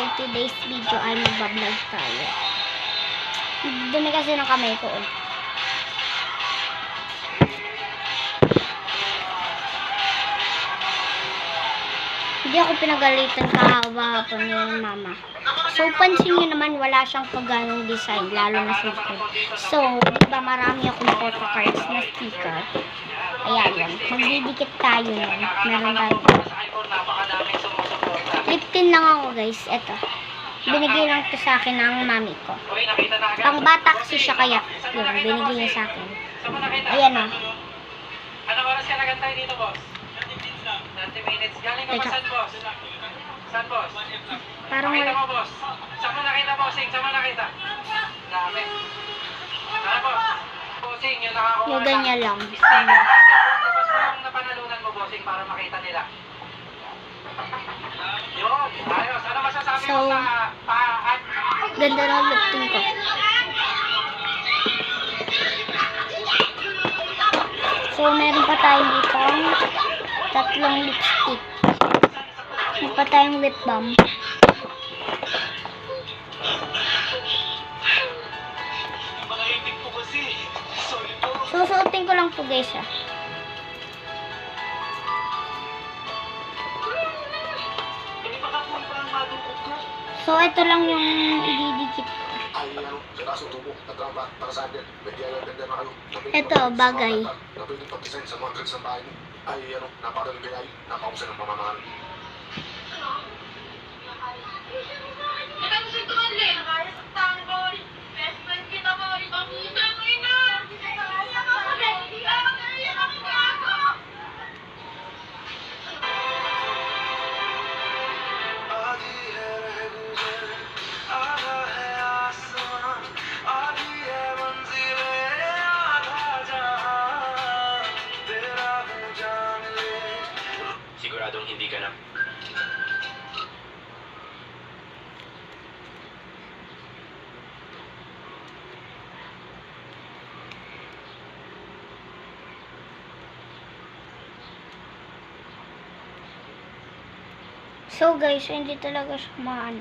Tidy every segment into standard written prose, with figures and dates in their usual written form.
for today's video ay magbablog tayo. Dumi kasi ng kamay ko. Hindi ako pinagalitan kahapon ni mama. So, pansin nyo naman, wala siyang pagganong design, lalo na sa likod. So, diba marami akong photocards na sticker. Ayan yan. Magdidikit tayo nun. Meron tayo. Lip tint lang ako, guys. Eto. Binigay lang to sa akin ng mami ko. Pang bata kasi siya, kaya yun, binigay niya sa akin. Ayan o. Ano oras ka nagantay dito, boss? 30 minutes. Galing ka ba saan, boss? Saan, boss? Parang Nakita wala. mo, boss? Saan mo nakita, bossing? Saan mo nakita? Dami. Ano, boss? Bossing, yung nakakuha Yung ganyan lang. Sticker natin. Tapos mo yung napanalunan mo, bossing, para makita nila. Yun. Ayos. Ano masasabi mo So, sa... ganda ng lip tint ko. So, meron pa tayong dito tatlong lipstick. Meron pa tayong lip balm. Susuotin ko lang po, guys, ah. So, ito lang yung ididikit ko. Ito, bagay. Siguradong hindi ka na. So, guys, hindi talaga siya maano.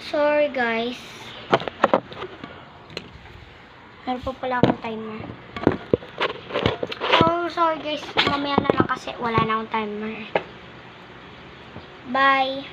Sorry, guys. Meron po pala akong timer. Oh, sorry, guys. Mamaya na lang kasi wala na akong timer. Bye.